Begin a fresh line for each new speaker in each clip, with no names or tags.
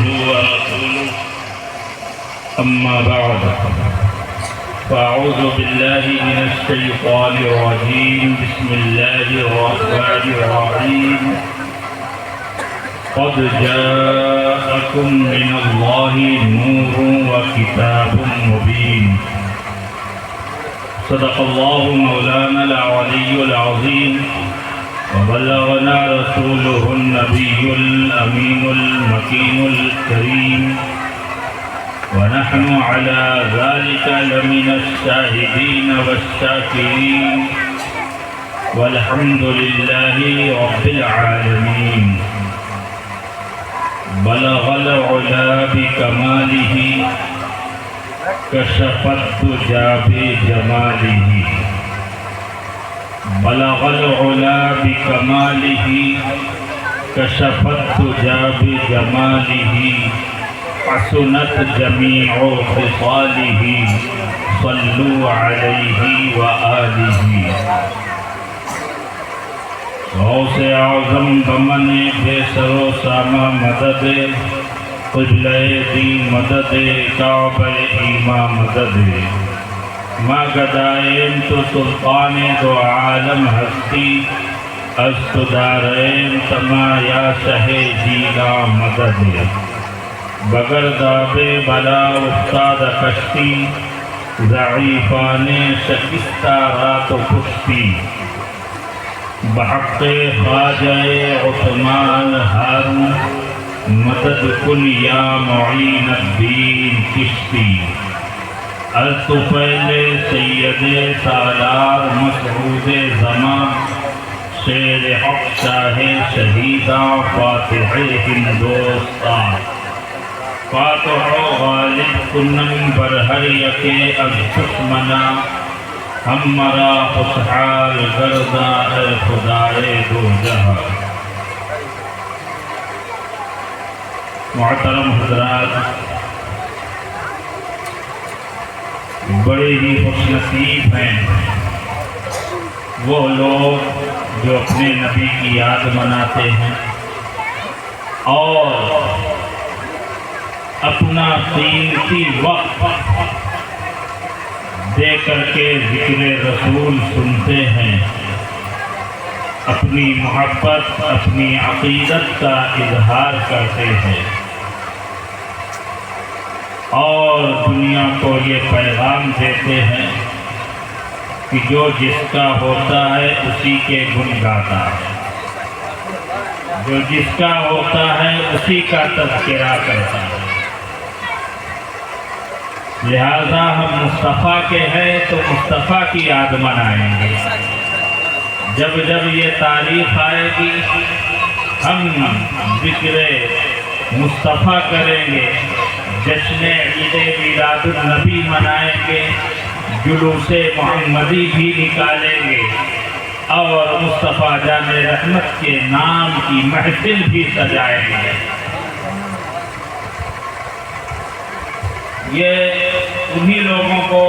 ورسوله أما بعد فأعوذ بالله من الشيطان الرجيم بسم الله الرحمن الرحيم قد جاءكم من الله نور وكتاب مبين صدق الله مولانا العلي العظيم وبلغنا رسوله النبي الأمين المكين الكريم ونحن على ذلك لمن الشاهدين والشاكرين والحمد لله رب العالمين بلغ العلا بكماله كشف الدجى بجماله بلغ العلا بكماله كشف الدجى بجماله حسنت جميع خصاله صلوا عليه وآله غوث اعظم بمن بے سر و سامہ مدد قبلہ دی مدد کعبہ ایمہ مدد ما گدائیں تو سلطان دو عالم ہستی از تو داریں تما یا شہ جیلا مدد بگر دابے بلا افتاد کشتی ضعیفان شکستہ رات و کشتی بحق خواجہ عثمان ہارون مدد کن یا معین الدین چشتی الطفیل سید سالار مسعود زمان شیر حق شاہ شہیداں فاتح ہندوستان فاتح و غالب کنم برہر یکے از دشمنا ہم مرا خوشحال گردہ اے خدائے دو جہاں محترم حضرات، بڑے ہی خوش نصیب ہیں وہ لوگ جو اپنے نبی کی یاد مناتے ہیں اور اپنا قیمتی وقت دے کر کے ذکر رسول سنتے ہیں، اپنی محبت اپنی عقیدت کا اظہار کرتے ہیں اور دنیا کو یہ پیغام دیتے ہیں کہ جو جس کا ہوتا ہے اسی کے گن گاتا ہے، جو جس کا ہوتا ہے اسی کا تذکرہ کرتا ہے۔ لہذا ہم مصطفیٰ کے ہیں تو مصطفیٰ کی یاد منائیں گے، جب جب یہ تاریخ آئے گی ہم ذکر مصطفیٰ کریں گے، جشن عید میلاد النبی منائیں گے، جلوس محمدی بھی نکالیں گے اور مصطفیٰ جان رحمت کے نام کی محفل بھی سجائیں گے۔ یہ انہی لوگوں کو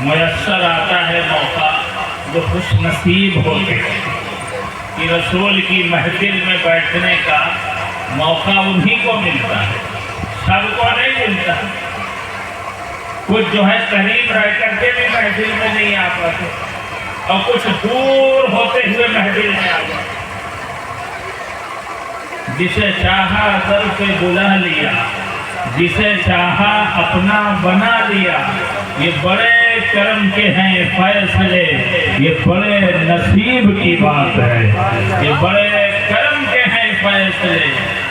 میسر آتا ہے موقع جو خوش نصیب ہوتے ہیں کہ رسول کی محفل میں بیٹھنے کا موقع انہی کو ملتا ہے، سب کو نہیں ملتا۔ کچھ جو ہے قریب رہ کر کے بھی محفل میں نہیں آ پاتے اور کچھ دور ہوتے ہوئے محفل میں آ جاتے۔ جسے چاہا در پہ بلا لیا، جسے چاہا اپنا بنا لیا، یہ بڑے کرم کے ہیں فیصلے، یہ بڑے نصیب کی بات ہے، یہ بڑے کرم کے ہیں فیصلے،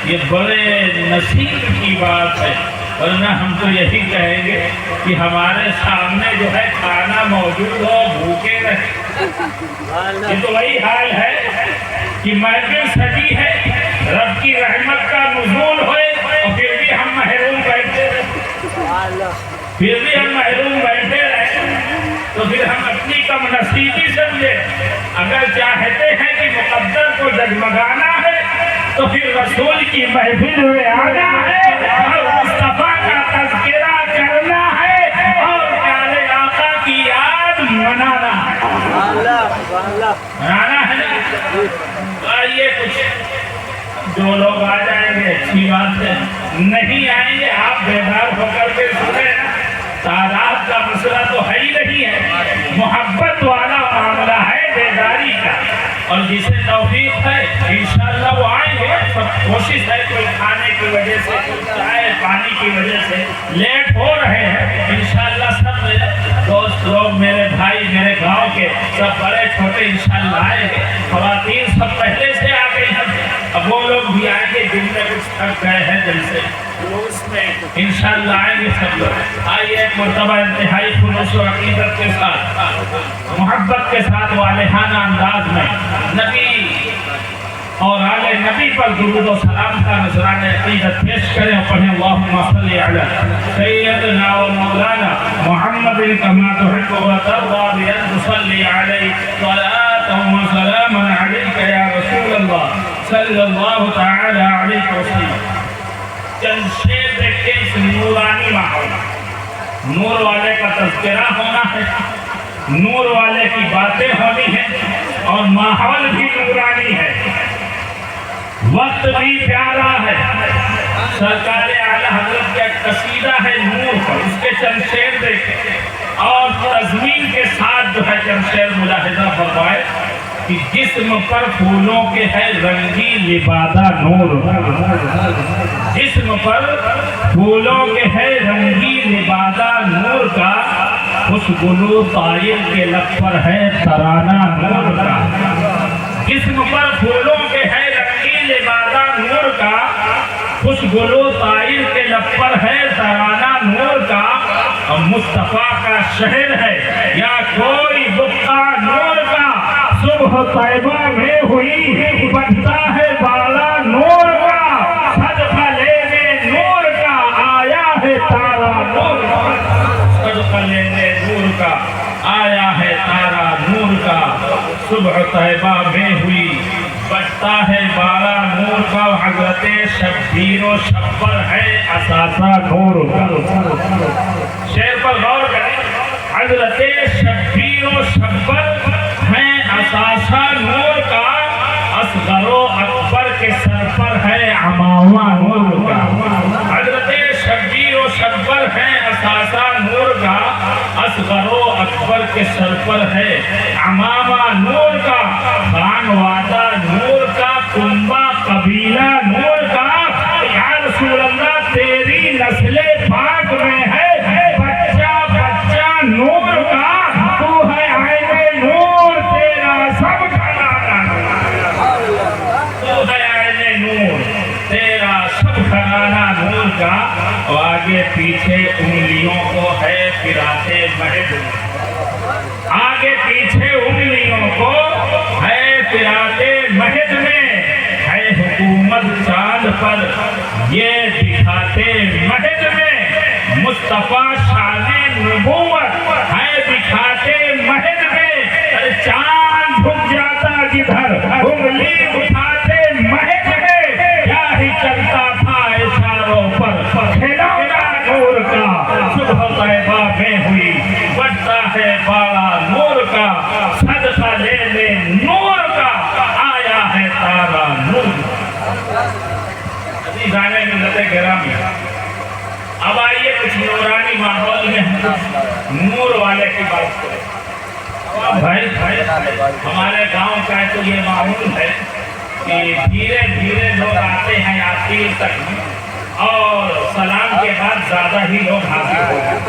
یہ بڑے نصیب کی بات ہے۔ ورنہ ہم تو یہی کہیں گے کہ ہمارے سامنے جو ہے کھانا موجود ہو، بھوکے رہے۔ یہ تو وہی حال ہے کہ محفل سجی ہے، رب کی رحمت کا نزول ہوئے اور پھر بھی ہم محروم بیٹھے رہے، تو پھر ہم اپنی کم نصیبی سمجھے۔ اگر چاہتے ہیں کہ مقدر کو جگمگانا ہے تو پھر رسول کی محفل میں آنا ہے اور مصطفیٰ کا تذکرہ کرنا ہے اور پیارے آقا کی یاد منانا ہے۔ منانا ہے نا؟ آئیے کچھ جو لوگ آ جائیں گے اچھی بات ہے، نہیں آئیں گے آپ بیدار ہو کر کے سنیں نا، تعداد کا مسئلہ تو ہے ہی نہیں ہے، محبت والا معاملہ ہے بیداری کا، اور جسے توفیق ہے انشاءاللہ وہ آئیں گے۔ سب کوشش ہے، کوئی کھانے کی وجہ سے، چائے پانی کی وجہ سے لیٹ ہو رہے ہیں، انشاءاللہ سب میرے دوست لوگ، میرے بھائی، میرے گاؤں کے سب بڑے چھوٹے انشاءاللہ آئیں گے، خواتین سب پہلے سے آ گئی ہیں، اب وہ لوگ بھی آئیں گے جن میں کچھ تھک گئے ہیں دل سے، اس میں انشاءاللہ آئیں گے سب لوگ۔ آئیے ایک مرتبہ انتہائی خلوص و عقیدت کے ساتھ، محبت کے ساتھ، والہانہ انداز میں نبی اور آل نبی پر درود و سلام کا نذرانہ عقیدت پیش کریں اور پڑھیں اللہم صلی علی سیدنا و مولانا محمد کما تحب و ترضى بأن تصلي عليه صلاة وسلاما عليك يا رسول اللہ صلی اللہ تعالی علیہ وسلم۔ چند شعر دیکھیں اس نورانی ماحول، نور والے کا تذکرہ ہونا ہے، نور والے کی باتیں ہونی ہیں، اور ماحول بھی نورانی ہے، وقت بھی پیارا ہے۔ سرکار اعلیٰ حضرت کا ایک قصیدہ ہے نور پر، اس کے چند شعر دیکھیں اور تضمین کے ساتھ جو ہے چند شعر ملاحظہ فرمائے کہ جسم پر پھولوں کے ہے رنگی لبادہ نور، جسم پر پھولوں کے ہے رنگی لبادہ نور کا، اس گلو طائر کے لب پر ہے ترانہ نور کا، جسم پر پھولوں کے ہے رنگی لبادہ نور کا، اس گلو طائر کے لب پر ہے ترانہ نور کا، اور مصطفیٰ کا شہر ہے یا کوئی بقعہ نور کا، صبح طیبہ میں ہوئی بجتا ہے بالا نور کا، صدقہ لینے نور کا آیا ہے تارا نور کا، صدقہ لینے نور کا آیا ہے تارا نور کا، صبح طیبہ میں ہوئی بجتا ہے بالا نور کا، حضرت شبیر و شبر ہے اثاثہ نور کا۔ شعر پر غور کریں، حضرت شبیر و شبر ہے اثاثہ نور کا، اصغر و اکبر کے سر پر ہے عمامہ نور کا، حضرت شبیر و شبر ہے اثاثہ نور کا، اصغر و اکبر کے سر پر ہے عمامہ نور کا، خان وادہ نور کا، کنبہ قبیلہ نور کا، یا رسول اللہ تیری نسل پاک میں ہے بچہ بچہ نور کا، تو ہے عین نور تیرا سب گھرانہ نور، تو ہے عین نور تیرا سب گھرانہ نور کا، اور آگے پیچھے انگلیوں کو ہے پھراتے مہد، آگے پیچھے انگلیوں کو ہے پھراتے مہد میں، ہے حکومت چاند پر یہ دکھاتے مہد میں، مصطفیٰ شان نبوت ہے دکھاتے مہد میں، چاند جھک جاتا جدھر انگلی اٹھاتے مہد میں، کیا ہی چلتا تھا اشاروں پر کھلونا نور کا، صبح طیبہ میں ہوئی بجتا ہے بالا نور کا، صدقہ لینے نور کا آیا ہے تارا نور۔ عزیزان ملت گرامی، اب آئیے کچھ نورانی ماحول میں نور والے کی بات کریں۔ بھائی ہمارے گاؤں کا تو یہ معمول ہے کہ دھیرے دھیرے لوگ آتے ہیں آخر تک، اور سلام کے بعد زیادہ ہی لوگ حاضر ہو جاتے،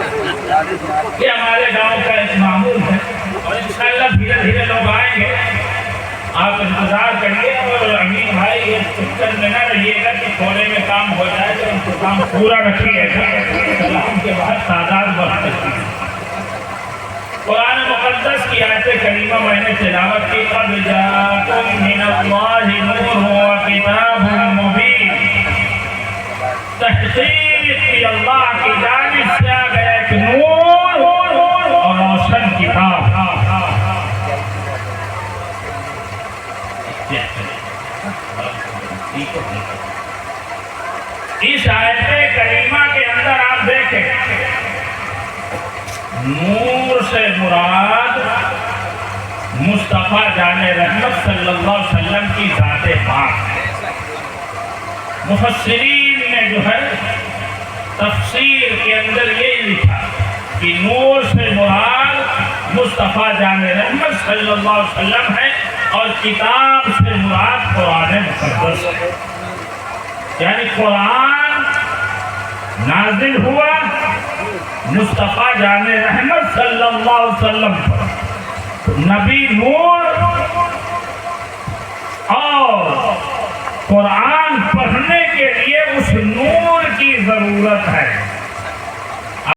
یہ ہمارے گاؤں کا ایک معمول ہے، اور انشاءاللہ دھیرے دھیرے لوگ آئیں گے، آپ انتظار کریے، اور امین بھائی یہ چکر میں نہ رہیے گا کہ تھوڑے میں کام ہو جائے تو انتظام پورا رکھیے گا، سلام کے بعد تعداد بڑھ سکتی ہے۔ قرآن مقدس کی آیت کریمہ میں نے تلاوت کی، قَدْ جَاءَكُم مِّنَ اللَّهِ نُورٌ وَكِتَابٌ مُّبِينٌ، تحقیق کی اللہ کی جانب سے آ گیا ایک نور اور روشن کتاب۔ اس آیت کریمہ کے اندر آپ دیکھیں، نور سے مراد مصطفیٰ جان رحمت صلی اللہ علیہ وسلم کی ذات پاک ہے، مفسرین نے جو ہے تفسیر کے اندر یہ لکھا کہ نور سے مراد مصطفیٰ جان رحمت صلی اللہ علیہ وسلم ہے اور کتاب سے مراد قرآن مقدس ہے. یعنی قرآن نازل ہوا مصطفیٰ جان رحمت صلی اللہ علیہ وسلم پر. نبی نور اور قرآن پڑھنے کے لیے اس نور کی ضرورت ہے.